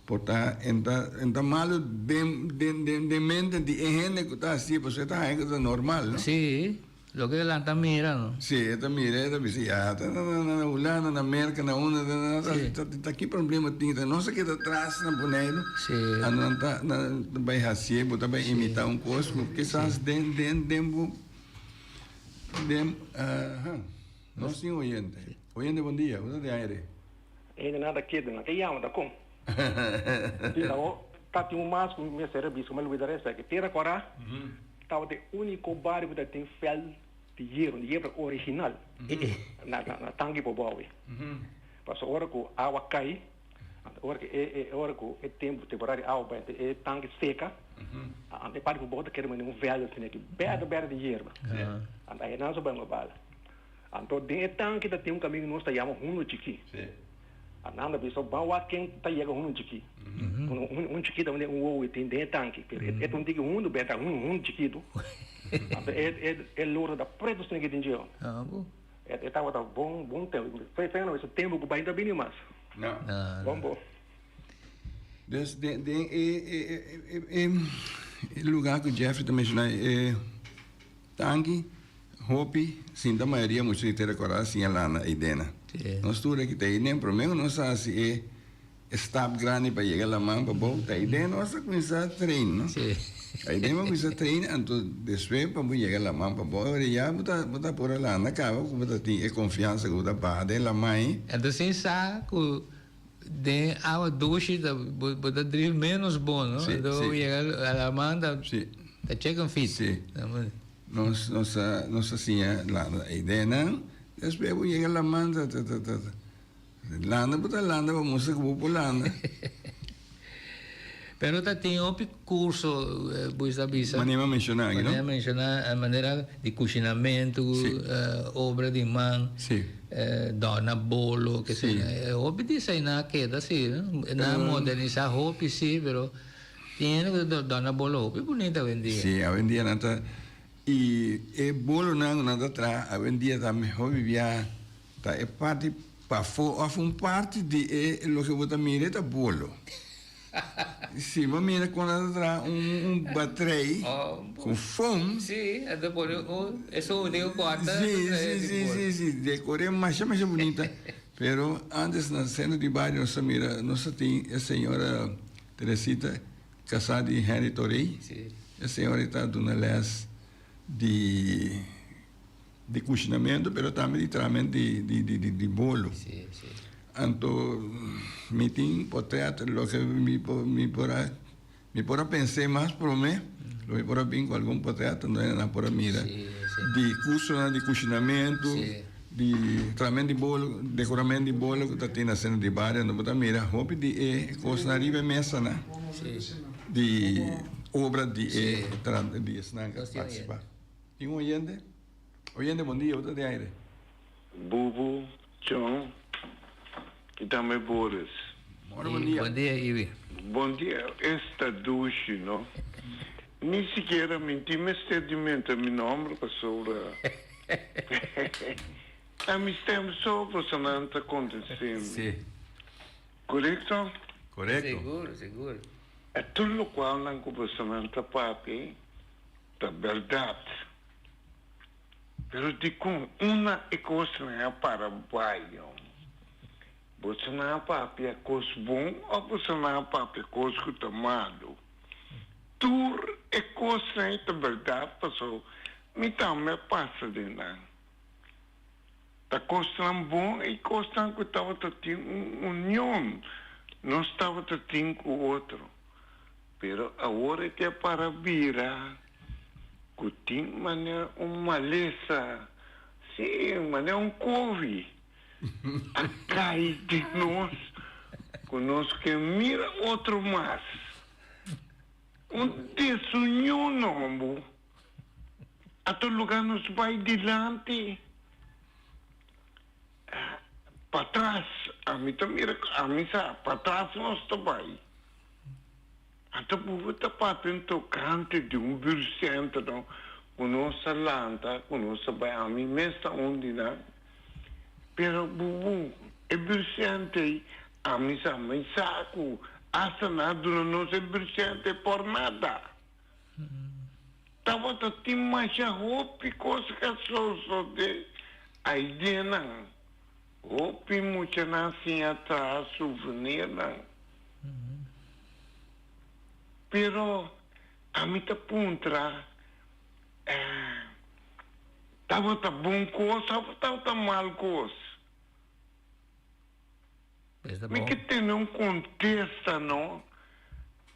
portar, entra malo de mente de gente que tá assim, você tá aí que tá normal, não? Sí, lo que la anta mira, no. Sí, esta mira, esta visita, na Holanda, na América, na Una, tá aqui problema tinta, não sei que tá atrás na boneiro, não tá, vai raciar, botar vai imitar um cosmo, que sás dentro nós sim oyente, bom dia, usa de aire. Ainda nada aqui, não tem yama da com. Então, tá tem um mais com minha serviço, mas o ideia é que ter agora, tá o único bairro que tem fel de hierro original, na tangue bobawi. Passo hora que a água cai, hora que é tempo temporário água é tanque seca, ande para que bota quer um velho tem aqui, beira de hierro. Aí não sobe uma bala. Então, dentro tanque tem um caminho nós tá chamamos Huno Chiqui. Ananda pessoa bawa quem tá chega Huno Chiqui. Chiqui também um ovo tem dentro tanque. É um digo Huno beta Huno Chiquito. É louro da preto sem que tem dia. Bom. É tava bom tempo. Foi não esse tempo que ainda bem mais. Não. Bom. Dus o lugar que o Jeffrey também mencionou é tanque, Hopi, sim, da maioria muito de ter agora sim lá na Idena. Nós tudo aqui tem nem problema, nós assim é staff grande para chegar lá mão para voltar. Idena nós começar a treinar, Sim. A Idena começar a treinar, então depois para chegar lá mão para voltar, já botar por lá na cava, botar tem confiança que botar para dela mãe. Então sim sabe de água doce botar drill menos bom, não? Então chega a la manda, tá chegando fit. Sim. Nossa senha lá na Idena, depois eu chegar lá manda, landa botar landa, vamos que vou por landa. Pero tem um curso, pois da bisa. Maneira mencionar aqui, não? Maneira mencionar a maneira de cozinamento, obra de mão, dona bolo, que seja. Hobby de sair na queda, sim, na modernizar hobby, sim, pero tem dona bolo, hobby bonita vendia. Sim, a vendia nada. E bolo não atrás, a vendia também hobby via, tá é parte para fora, parte de lo que você mira é bolo. Sim, mas mira quando atrás bateria com fome. Sim, depois isso deu quarta. Sim, decorei mais bonita. Pero antes na cena de baile nossa mira, nossa tem a senhora Teresita casada de Henry Torrey. A senhora está dando les de cozinamento, pero também de tratamento de bolo. Sim. Então, me tem portrait, lo que me pora pensar mais por mim, lo me pora vir com algum portrait, não é na pora mira, de curso de cozinamento, de tratamento de bolo, decoramento de bolo que está tendo na cena de bar, não pode mira, roupa de cozinharia mesa, né? De obra de snack participar. Tem oyente, bom dia, outra de aire. Bubu, John. E também Boris. Bom dia. Bom dia, Ivi. Bom dia. Esta douche, não? Nem sequer me entendimento a meu nome para sobre. A mim temos só o que está acontecendo. Sim. Correto? Correto. Seguro. É tudo o qual não conversamento papi, da verdade. Pero dico, uma coisa não é Paraguai. Você não é papi é coisa bom, ou você não é papi é coisa que tá malo. Tur é coisa não é verdade, pessoal. Me também passa de lá. Tá coisa não bom e coisa não que estava tendo união. Não estava tendo com o outro. Pero agora que é para virar, que tem maneira uma maleza, sim, maneira couve, a cair de nós, conosco que mira outro mais. Desunião não, a todo lugar nos vai dilante, para trás, a mim também, para trás nós também. Até por parte tocante de 1%, não, conosco lanta, conosco vai a mim mesmo onde não, pero bubu, é 1% a mim saco, essa nada não é 1% por nada. Tava to tim mais a roupa coisa que só de a ideia não, roupa muito na assim atrás souvenir não. Pero a mim tá puntra, tava tá bom coisa, tava tá mal coisa. Está Me bom. que tem contexto não,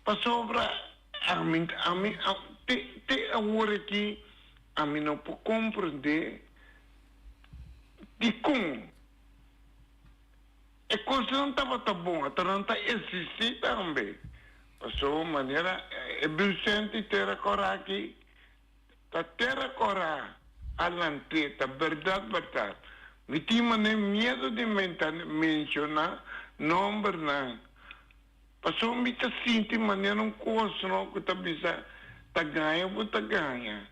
para sobra a mim te agora aqui a mim não pode compreender de como a coisa não tava tá bom, até não tá existir também. Passou maneira, é Vicente terra cora aqui, tá terra cora, alante, tá verdade. Me tinha nem medo de mencionar nome não. Passou me tá senti maneira coisa não que tá bisa, tá ganha.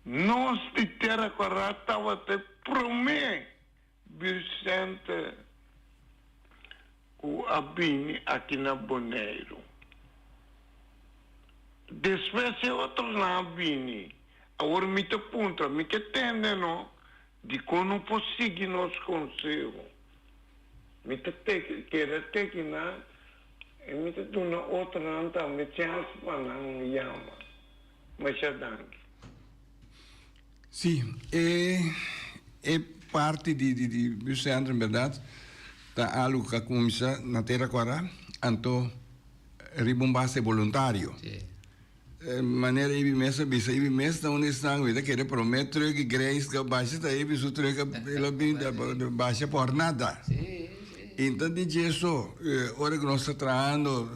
Nós de terra cora tava te promete Vicente o Abini aqui na Boneiro. Depois é outro na Abini. Agora me te punta, me que tende não, de como não posso seguir nosso conselho. Me te querer ter que na, e me te duna outra não tá, me chance para não chama. Mas já danke. Sim, é parte de Vicente, em verdade, tá algo que começa na terra agora, então ribombase voluntário. Sim. Maneira ibi mesa bisa ibi mesa onde estão vida que promete que Grace que baixa tá ibi su trega ela binda baixa por nada. Então diz isso, ora que nós está trabalhando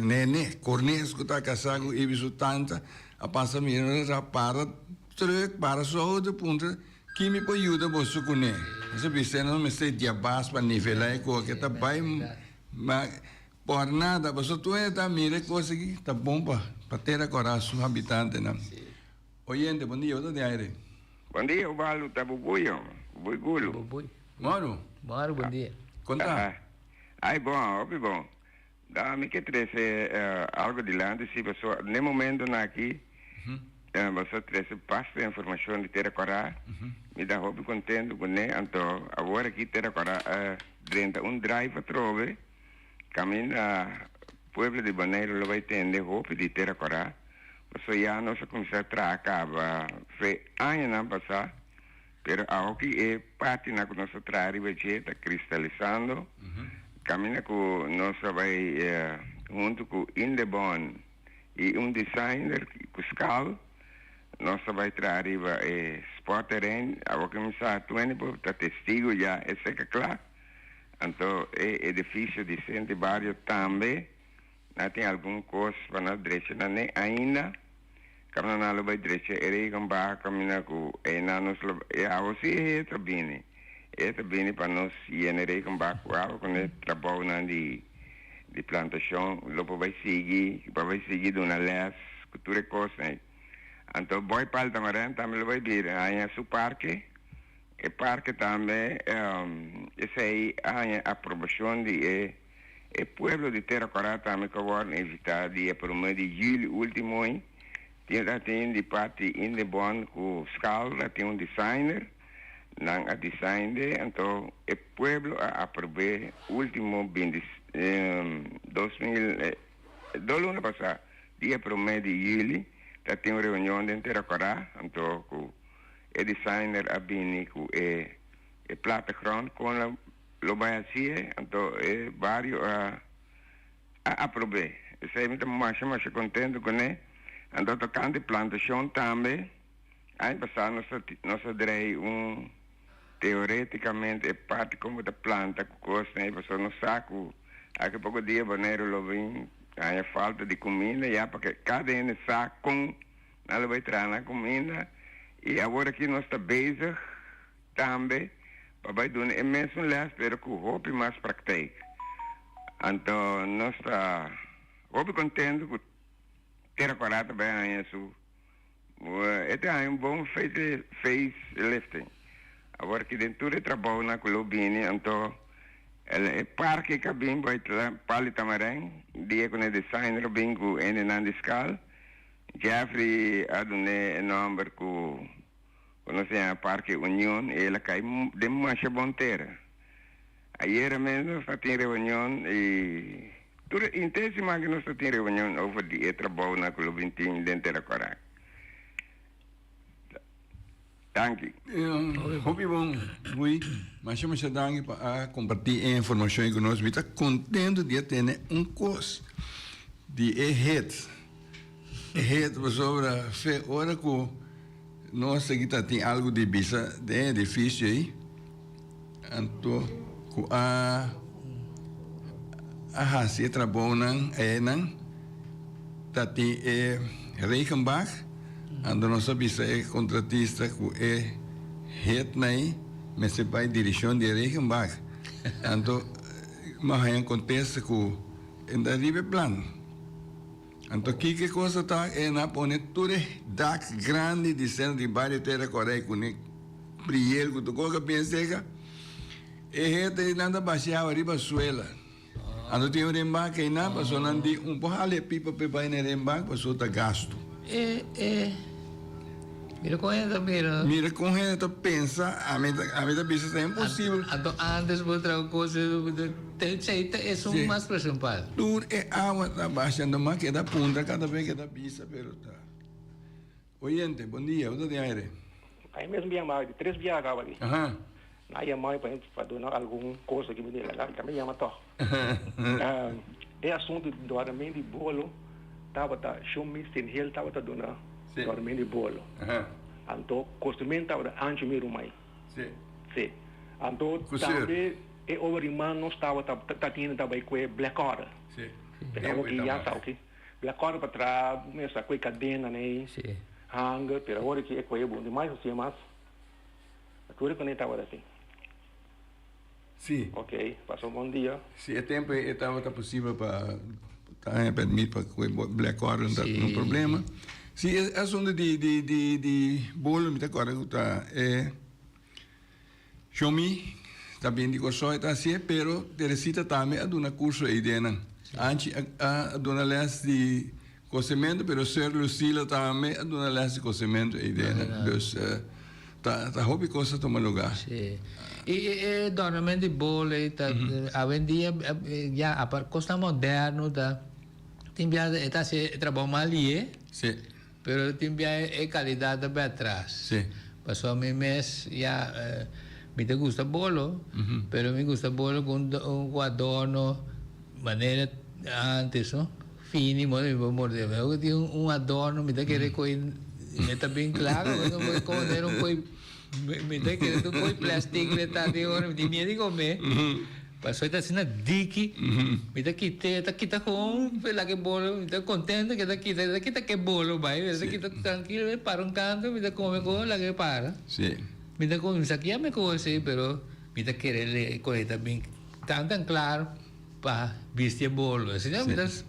nene cornes que está casado ibi su tanta a passa minha já para só de ponta que me pode ajudar você com né. Essa bisa não me sei diabas para nivelar que tá bem mas por nada, você tu está mira coisa que tá bom para ter agora os habitantes, né? Oyente, bom dia, eu de aire. Bom dia, o Balu tá bubuio, buigulo. Bubui. Moro, Bom dia. conta. Ai, bom. Dá-me que trece algo de lá, se você, no momento aqui, você trece bastante informação de ter agora, me dá hobby contento com né, então, agora aqui ter agora, dentro drive a trove, caminha pueblo de Boneiro lo vai ter hobby de ter agora, você já não se começa a trabalhar, foi anos não passar, pero aqui é parte na que nós trabalhamos, está cristalizando, caminha com nós vai junto com Indebon e designer Cuscal, nós vai trabalhar sport terreno, agora começar a tá testigo já, é seca claro. Então, é edifício de centro vários também, não tem alguma coisa para nós direita, não é ainda, como não vai direita, é que vai caminhar com, nós, você é também para nós, e com baco, com o trabalho de plantação, logo vai seguir de uma lés, cultura coisa, então, boi para também vai vir, aí é o parque, e parque também, essa aí a aprovação de el pueblo de Terracorá también que van a visitar dia 1 de julho último ano. Tem de parte in de bon com escala, tem um designer, não a designer, então o pueblo a aprovar último 2000 do ano passado, dia 1 de julho, tem uma reunião de Terracorá, então o designer a vir com a plataforma com a lobacia, então vários a aprovar. Isso é muito mais contente com ele. Então, tocando de plantação também, aí passar nossa direi teoreticamente é parte como da planta que gosta, aí passou no saco, aqui pouco dia banheiro lo vem, aí a falta de comida, já porque cada um saco com, ela vai entrar na comida, e agora aqui nós está bezig também, para doen é mesmo lá, espero que o hope mais pratique. Então, nós está hope contente com Terracorá também isso. Este é bom facelifting. Agora que dentro de trabalho na Colobini, então o parque que bem vai para Tamarém, dia com o designer bem com ele na escala, Jeffrey adune número com nós é parque União, ele cai de mancha bom terra. Ayer mesmo nós tivemos reunião e intensima que nós temos reunião over de trabalho na Clube 20 de Terracorá. Danke. Hobby bom, mas chama se danke para compartilhar informação conosco. Está contente de ter curso de head sobre a hora que nós aqui tem algo de bisa de edifício aí, então se trabalho não tem Reichenbach, ando nós sabemos é contratista que é head aí, mas se vai direção de Reichenbach, então mas acontece que ainda ribe plano, então que coisa está é na pone tudo dak grande de centro de bairro Terracorá com ne priel que tu coca penseca, head aí nada baixar arriba suela. Ando tem rembaque aí na passou nandi pouco ale pipa pepa em rembaque passou tá gasto. Mira com ele, mira. Mira com ele tu pensa a mim tá pensa é impossível. Antes outra coisa tem é mais principal. Tudo é água tá baixando mais que da punta cada vez que da pisa pero tá. Oyente, bom dia, onde tem aire? Aí mesmo bem mais de 3 dias agora ali. Aham. Aí a mãe para dar alguma coisa que me dê lá, também chama to. É assunto do orçamento de bolo, tava show me sem ele tava dando orçamento de bolo. Então, costumamente tava antes mesmo mais. Sim. Então, também é over irmão nós tava tendo também com black order. Sim. Pero que já tá ok. Black order para trás, essa coisa cadena né. Sim. Hanga, pero agora que é coisa bom demais, assim mais. Tudo que nem tava assim. Sim. Ok, passou um bom dia. Sim, é tempo estava possível para permitir para que o Black Order não tenha problema. Sim, é assunto de bolo, me agora está Xiaomi também de coisa está assim, pero Teresita também a dona curso aí dentro. Antes a dona les de cozimento, pero Ser Lucila também a dona les de cozimento aí dentro. Então tá hobby coisa toma lugar. Sim. E normalmente bolo hoje em dia já a costa moderno tem está se trabalho mal ali, sim. Pero tem qualidade bem atrás. Sim. Passou a mim mês já me gusta bolo, pero me gusta bolo com adorno maneira antes, não? Fini, morder. Eu tenho adorno, me querer coi, me tá bem claro, não vou comer coi me tem que tu coi plástico le tá de hora de medo de comer. Passou tá assim na dique. Me tá quita com pela que bolo, me tá contente que tá quita que bolo, vai, me tá quita tranquilo, para canto, me tá come com la que para. Sim. Me tá com isso aqui me coisa, pero me tá querer coisa bem tan claro para vestir bolo. Assim,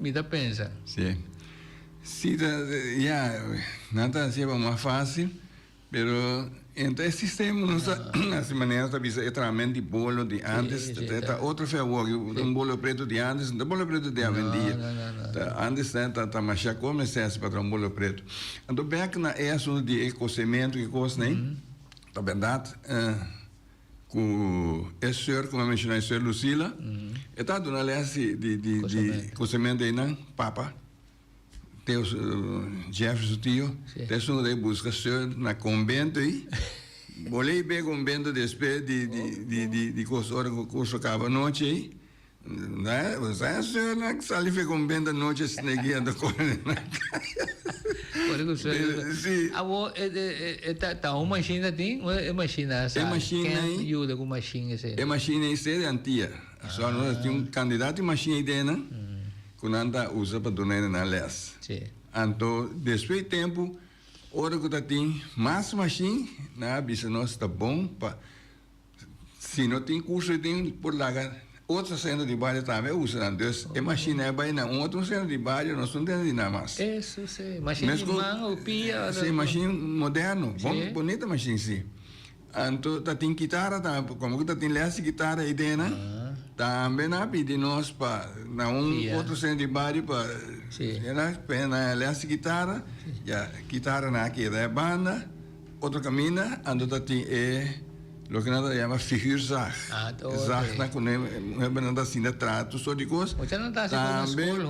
me tá pensa. Sim. Sim, já nada assim é mais fácil, pero Então, esse sistema, nessa maneira, está visa exatamente de bolo de antes, está outro ferro, bolo preto de antes, não bolo preto de vendia. Antes, está machar como se faz para bolo preto. Então, bem que na assunto de ecossemento e coisa, né? Na verdade, com a senhora, como eu mencionei, a senhora Lucila, está dando aliança de ecossemento aí, não? Papa. Tem o Jefferson tio, tem um de busca senhor na convento aí. Bolei bem convento depois de curso acaba noite aí. Né? Você é senhor na que sali foi convento a noite se neguia da coisa na Ora Sim. tá uma machina tem, é machina, sabe? É machina aí. Ajuda com machina assim. É machina aí ser antiga. Só nós tínhamos candidato de machina aí dentro. Quando anda usa para donar na les. Sim. Então, depois de tempo, hora que tem mais machine, na bisa nós está bom para se não tem curso tem por lá outra cena de baile também usa, então é machine é bem na outra cena de baile nós não temos nada mais. Isso sim, machine de mão ou pia. Sim, machine moderno, bom, bonita machine sim. Então, tem guitarra, como que tem lesse guitarra aí dentro. Também na pedi nós para na outro centro de baile para na lesse guitarra, já guitarra na que é banda, outro caminho, ando tem o que nós chama figurzag. Zag na quando é banda assim de trato só de coisa. Também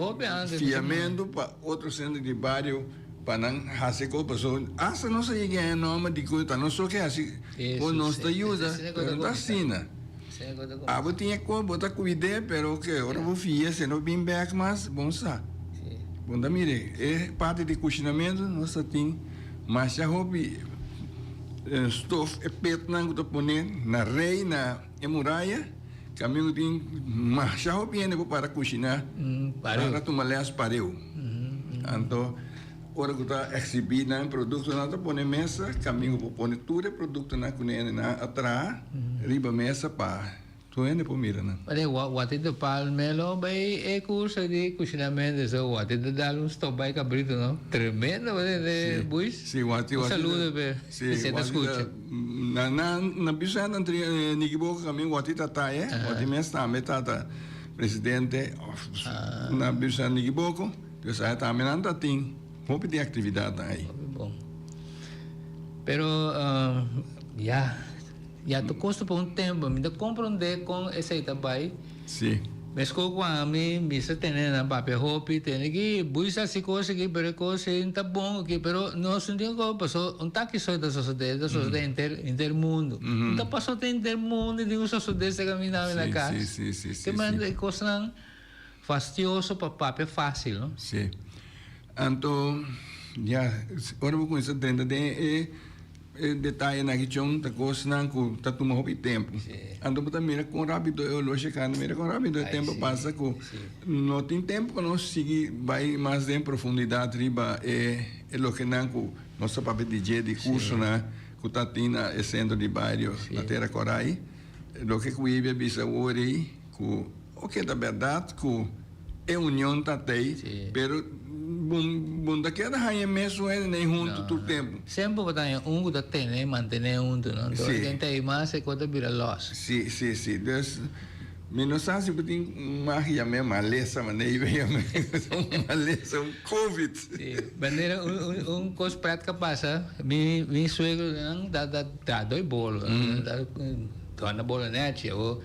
fiamento para outro centro de baile para não fazer coisa, essa não sei quem é o nome de coisa, não só que assim, ou nós te ajuda, não assim, né? Eu tinha que botar cuidado, pero que agora vou fiar, se não bem back, mas bom sabe. Bom, da mire, é parte de cozinhamento, nós temos, mas já houve estofa, é peto não que poner na rei, na muralha, caminho tem, mas já houve para cozinhar, para tomar as pareu. Então, ora que está exibir na produto na põe mesa, caminho para pôr tudo produto na cunha na atrás, riba mesa para tu ainda por mira não. Mas o até do palmelo vai é curso de cozinhamento, so o até dar um stop by cabrito não, tremendo de buis. Sim, o até saludo be. Sim, você escuta. Na bisa entre Nikibo caminho o até tá o até mesa também tá presidente na bisa Nikibo, eu sai também não tá tem pouco de atividade aí. Bom. Pero já tu custa por tempo, me dá compreender com esse trabalho. Sim. Mas com a me se tem na papel hopi, tem que buscar se coisa que pero coisa tá bom aqui, pero não sentimos que passou tá só da sociedade intermundo. Então passou tem intermundo de uso sociedade que caminhava na casa. Sim. Que manda coisa não fastidioso para papel fácil, não? Sim. Então, já, agora vou começar a tentar detalhe na questão da coisa não que está tomando tempo. Então, para mira com rápido, eu lo checando, mira com rápido, o tempo passa que não tem tempo para nós seguir, vai mais em profundidade, riba, é o que não que nosso papel de curso, né, que está tendo o centro de bairro na Terra Corai, o que eu ia bisa hoje, que o que é da verdade, que é união está aí, pero bom daquela rainha mesmo é nem junto todo tempo. Sempre botar um da tem manter não. Então quem tem mais é quando vira loss. Sim. Então, menos assim porque tem uma rainha mesmo maleza, mas nem vem maleza, COVID. Sim. Bandeira coisa prática passa. Me suegro dá dois bolos, dá bolo né tio.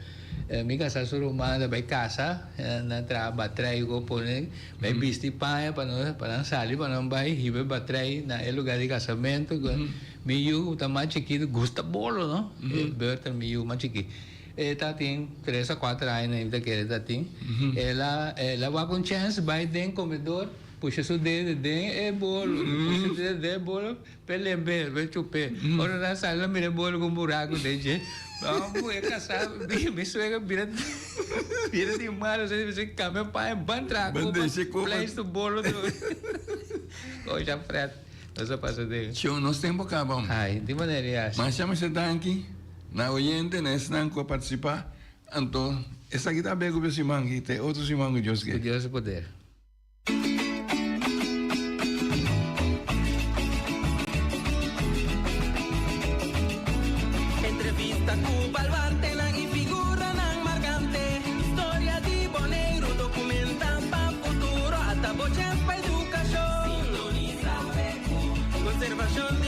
Mi casa surumada vai casa na batrai go pone vai vestir paia para sair para não vai ribe batrai na lugar de casamento mi yu tá mais chiquito gusta bolo não Berta mi yu mais chiquito tá tem 3 a 4 anos ainda que ela tem ela vai com chance vai dentro comedor puxa o dedo é bolo puxa o dedo é bolo pelember vai chupar ora na sala mira bolo com buraco dentro. Vamos, é caçar, me suega, vira de mar, você quer meu pai, bantra, place do bolo do. Hoje a frete, nós passa dele. Tio, nós temos que acabar. Ai, de maneira mas chama-se aqui, na oyente, né, se não participar, então, essa aqui está bem com o Simão, que tem outro Simão que Deus quer. Deus poder. Artista cu baluarte ng ifigura ng margante. Historia di Bonaire, documentan pa futuro. At abochen pa edukasyon. Sintoniza PQ. Conservación de